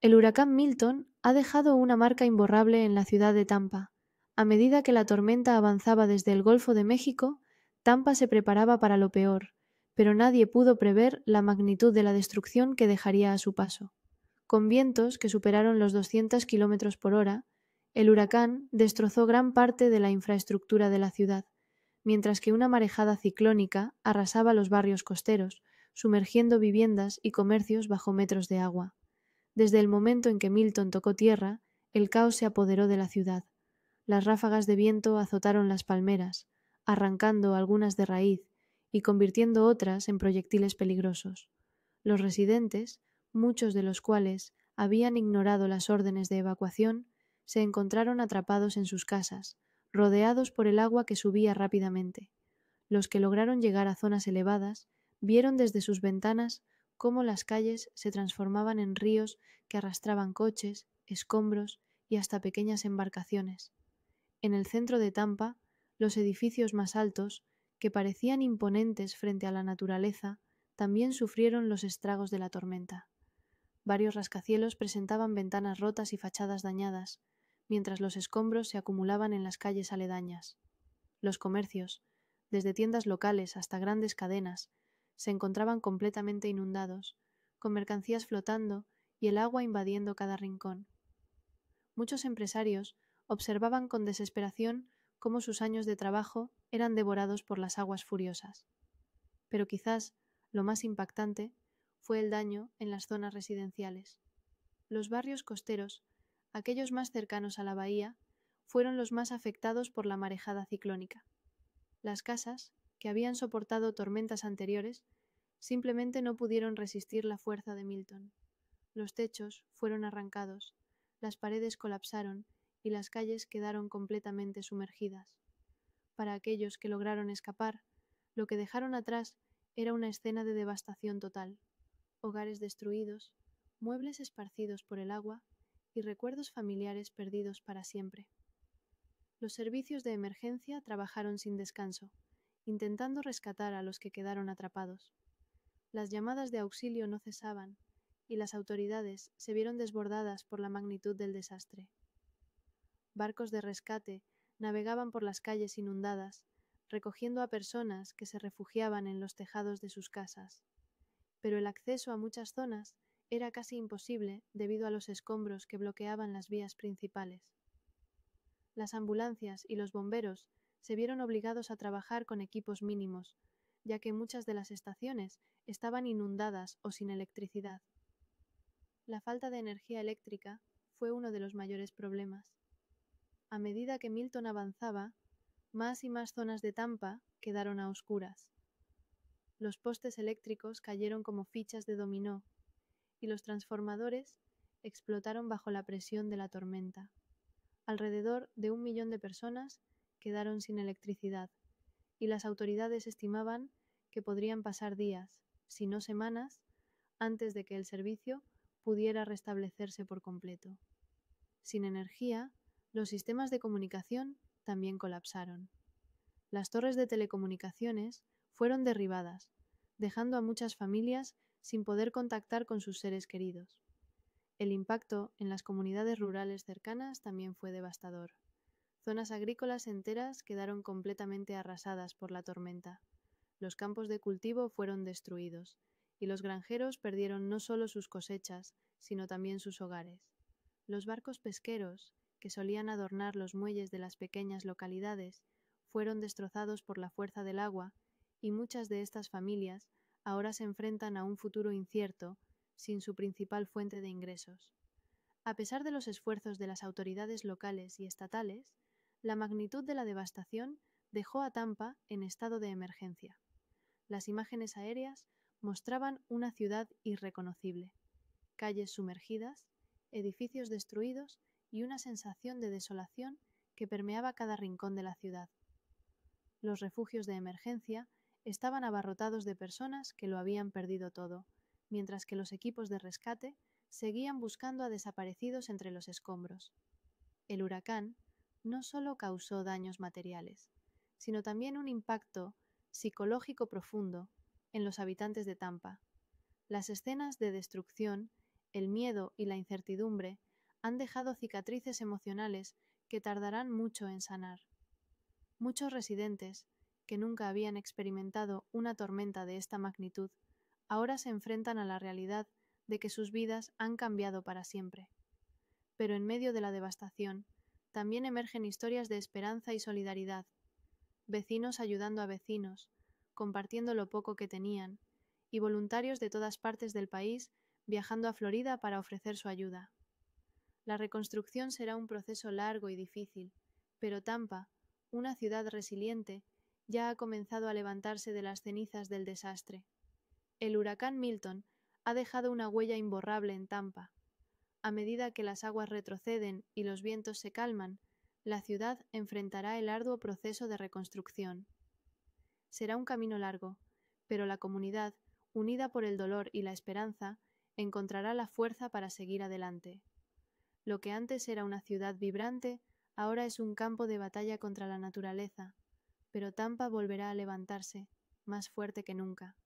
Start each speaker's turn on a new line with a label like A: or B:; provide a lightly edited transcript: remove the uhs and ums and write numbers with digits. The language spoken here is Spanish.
A: El huracán Milton ha dejado una marca imborrable en la ciudad de Tampa. A medida que la tormenta avanzaba desde el Golfo de México, Tampa se preparaba para lo peor, pero nadie pudo prever la magnitud de la destrucción que dejaría a su paso. Con vientos que superaron los 200 kilómetros por hora, el huracán destrozó gran parte de la infraestructura de la ciudad, mientras que una marejada ciclónica arrasaba los barrios costeros, sumergiendo viviendas y comercios bajo metros de agua. Desde el momento en que Milton tocó tierra, el caos se apoderó de la ciudad. Las ráfagas de viento azotaron las palmeras, arrancando algunas de raíz y convirtiendo otras en proyectiles peligrosos. Los residentes, muchos de los cuales habían ignorado las órdenes de evacuación, se encontraron atrapados en sus casas, rodeados por el agua que subía rápidamente. Los que lograron llegar a zonas elevadas vieron desde sus ventanas cómo las calles se transformaban en ríos que arrastraban coches, escombros y hasta pequeñas embarcaciones. En el centro de Tampa, los edificios más altos, que parecían imponentes frente a la naturaleza, también sufrieron los estragos de la tormenta. Varios rascacielos presentaban ventanas rotas y fachadas dañadas, mientras los escombros se acumulaban en las calles aledañas. Los comercios, desde tiendas locales hasta grandes cadenas, se encontraban completamente inundados, con mercancías flotando y el agua invadiendo cada rincón. Muchos empresarios observaban con desesperación cómo sus años de trabajo eran devorados por las aguas furiosas. Pero quizás lo más impactante fue el daño en las zonas residenciales. Los barrios costeros, aquellos más cercanos a la bahía, fueron los más afectados por la marejada ciclónica. Las casas, que habían soportado tormentas anteriores, simplemente no pudieron resistir la fuerza de Milton. Los techos fueron arrancados, las paredes colapsaron y las calles quedaron completamente sumergidas. Para aquellos que lograron escapar, lo que dejaron atrás era una escena de devastación total: hogares destruidos, muebles esparcidos por el agua y recuerdos familiares perdidos para siempre. Los servicios de emergencia trabajaron sin descanso, intentando rescatar a los que quedaron atrapados. Las llamadas de auxilio no cesaban, y las autoridades se vieron desbordadas por la magnitud del desastre. Barcos de rescate navegaban por las calles inundadas, recogiendo a personas que se refugiaban en los tejados de sus casas. Pero el acceso a muchas zonas era casi imposible debido a los escombros que bloqueaban las vías principales. Las ambulancias y los bomberos se vieron obligados a trabajar con equipos mínimos, ya que muchas de las estaciones estaban inundadas o sin electricidad. La falta de energía eléctrica fue uno de los mayores problemas. A medida que Milton avanzaba, más y más zonas de Tampa quedaron a oscuras. Los postes eléctricos cayeron como fichas de dominó y los transformadores explotaron bajo la presión de la tormenta. Alrededor de 1 millón de personas quedaron sin electricidad, y las autoridades estimaban que podrían pasar días, si no semanas, antes de que el servicio pudiera restablecerse por completo. Sin energía, los sistemas de comunicación también colapsaron. Las torres de telecomunicaciones fueron derribadas, dejando a muchas familias sin poder contactar con sus seres queridos. El impacto en las comunidades rurales cercanas también fue devastador. Zonas agrícolas enteras quedaron completamente arrasadas por la tormenta. Los campos de cultivo fueron destruidos, y los granjeros perdieron no solo sus cosechas, sino también sus hogares. Los barcos pesqueros, que solían adornar los muelles de las pequeñas localidades, fueron destrozados por la fuerza del agua, y muchas de estas familias ahora se enfrentan a un futuro incierto, sin su principal fuente de ingresos. A pesar de los esfuerzos de las autoridades locales y estatales, la magnitud de la devastación dejó a Tampa en estado de emergencia. Las imágenes aéreas mostraban una ciudad irreconocible, calles sumergidas, edificios destruidos y una sensación de desolación que permeaba cada rincón de la ciudad. Los refugios de emergencia estaban abarrotados de personas que lo habían perdido todo, mientras que los equipos de rescate seguían buscando a desaparecidos entre los escombros. El huracán no solo causó daños materiales, sino también un impacto psicológico profundo en los habitantes de Tampa. Las escenas de destrucción el miedo y la incertidumbre han dejado cicatrices emocionales que tardarán mucho en sanar. Muchos residentes, que nunca habían experimentado una tormenta de esta magnitud, ahora se enfrentan a la realidad de que sus vidas han cambiado para siempre. Pero en medio de la devastación, también emergen historias de esperanza y solidaridad, vecinos ayudando a vecinos, compartiendo lo poco que tenían, y voluntarios de todas partes del país viajando a Florida para ofrecer su ayuda. La reconstrucción será un proceso largo y difícil, pero Tampa, una ciudad resiliente, ya ha comenzado a levantarse de las cenizas del desastre. El huracán Milton ha dejado una huella imborrable en Tampa. A medida que las aguas retroceden y los vientos se calman, la ciudad enfrentará el arduo proceso de reconstrucción. Será un camino largo, pero la comunidad, unida por el dolor y la esperanza, encontrará la fuerza para seguir adelante. Lo que antes era una ciudad vibrante, ahora es un campo de batalla contra la naturaleza, pero Tampa volverá a levantarse, más fuerte que nunca.